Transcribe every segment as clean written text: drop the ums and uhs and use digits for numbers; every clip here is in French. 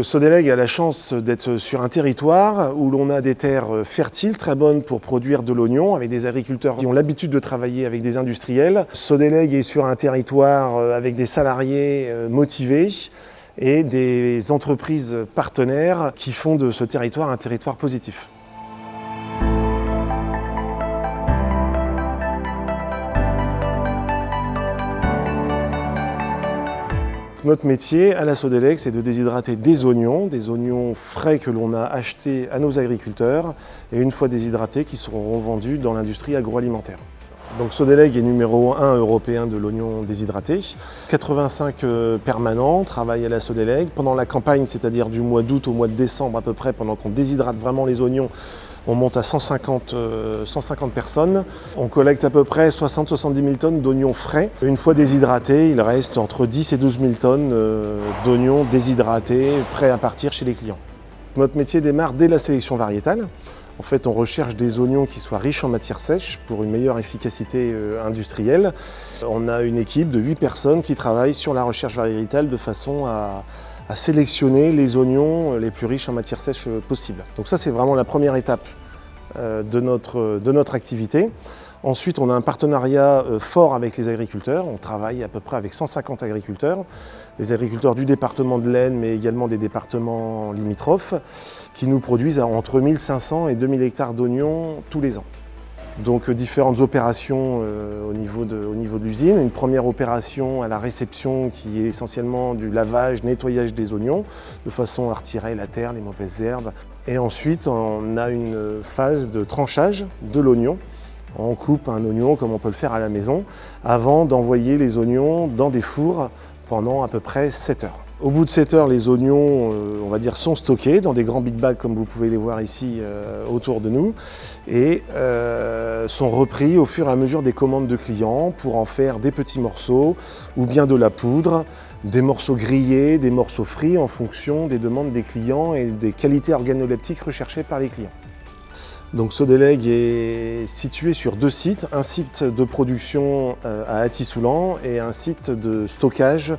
Sodelec a la chance d'être sur un territoire où l'on a des terres fertiles, très bonnes pour produire de l'oignon, avec des agriculteurs qui ont l'habitude de travailler avec des industriels. Sodelec est sur un territoire avec des salariés motivés et des entreprises partenaires qui font de ce territoire un territoire positif. Notre métier à la Sodelec, c'est de déshydrater des oignons frais que l'on a achetés à nos agriculteurs et une fois déshydratés qui seront revendus dans l'industrie agroalimentaire. Donc Sodelec est numéro 1 européen de l'oignon déshydraté. 85 permanents travaillent à la Sodelec. Pendant la campagne, c'est-à-dire du mois d'août au mois de décembre à peu près, pendant qu'on déshydrate vraiment les oignons, on monte à 150 personnes. On collecte à peu près 60-70 000 tonnes d'oignons frais. Une fois déshydratés, il reste entre 10 et 12 000 tonnes d'oignons déshydratés, prêts à partir chez les clients. Notre métier démarre dès la sélection variétale. En fait, on recherche des oignons qui soient riches en matière sèche pour une meilleure efficacité industrielle. On a une équipe de 8 personnes qui travaillent sur la recherche variétale de façon à sélectionner les oignons les plus riches en matière sèche possible. Donc ça, c'est vraiment la première étape de notre activité. Ensuite, on a un partenariat fort avec les agriculteurs. On travaille à peu près avec 150 agriculteurs, les agriculteurs du département de l'Aisne, mais également des départements limitrophes, qui nous produisent entre 1500 et 2000 hectares d'oignons tous les ans. Donc différentes opérations au niveau de l'usine. Une première opération à la réception qui est essentiellement du lavage, nettoyage des oignons, de façon à retirer la terre, les mauvaises herbes. Et ensuite, on a une phase de tranchage de l'oignon. On coupe un oignon comme on peut le faire à la maison, avant d'envoyer les oignons dans des fours pendant à peu près 7 heures. Au bout de 7 heures, les oignons, on va dire, sont stockés dans des grands big bags comme vous pouvez les voir ici autour de nous et sont repris au fur et à mesure des commandes de clients pour en faire des petits morceaux ou bien de la poudre, des morceaux grillés, des morceaux frits en fonction des demandes des clients et des qualités organoleptiques recherchées par les clients. Donc Sodelec est situé sur 2 sites, un site de production à Athis-Soulan et un site de stockage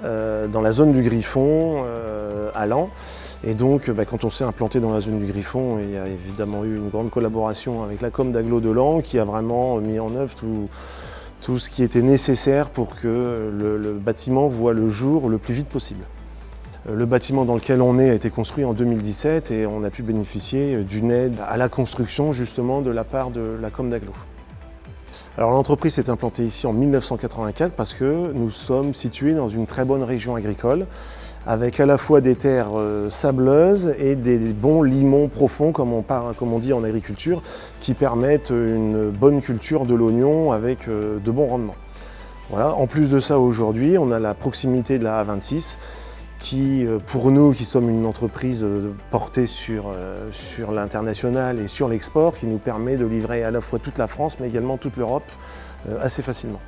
dans la zone du Griffon à Laon. Et donc quand on s'est implanté dans la zone du Griffon, il y a évidemment eu une grande collaboration avec la Com d'Aglo de Laon qui a vraiment mis en œuvre tout ce qui était nécessaire pour que le bâtiment voie le jour le plus vite possible. Le bâtiment dans lequel on est a été construit en 2017 et on a pu bénéficier d'une aide à la construction justement de la part de la Com d'Aglo. Alors l'entreprise s'est implantée ici en 1984 parce que nous sommes situés dans une très bonne région agricole avec à la fois des terres sableuses et des bons limons profonds comme on dit en agriculture qui permettent une bonne culture de l'oignon avec de bons rendements. Voilà. En plus de ça, aujourd'hui, on a la proximité de la A26 qui, pour nous qui sommes une entreprise portée sur l'international et sur l'export, qui nous permet de livrer à la fois toute la France mais également toute l'Europe assez facilement.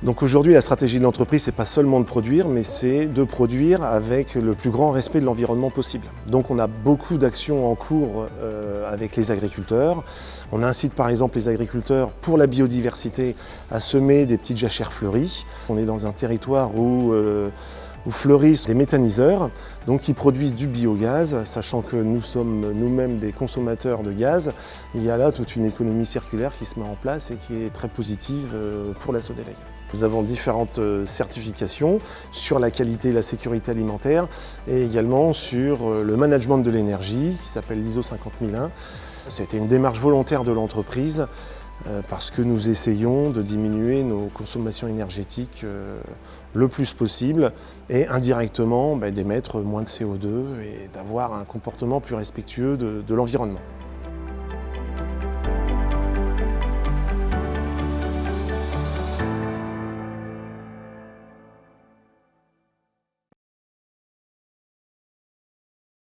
Donc aujourd'hui, la stratégie de l'entreprise, c'est pas seulement de produire, mais c'est de produire avec le plus grand respect de l'environnement possible. Donc on a beaucoup d'actions en cours avec les agriculteurs. On incite par exemple les agriculteurs pour la biodiversité à semer des petites jachères fleuries. On est dans un territoire où fleurissent des méthaniseurs, donc qui produisent du biogaz, sachant que nous sommes nous-mêmes des consommateurs de gaz. Il y a là toute une économie circulaire qui se met en place et qui est très positive pour la Sodelec. Nous avons différentes certifications sur la qualité et la sécurité alimentaire et également sur le management de l'énergie qui s'appelle l'ISO 50001. C'était une démarche volontaire de l'entreprise parce que nous essayons de diminuer nos consommations énergétiques le plus possible et indirectement d'émettre moins de CO2 et d'avoir un comportement plus respectueux de l'environnement.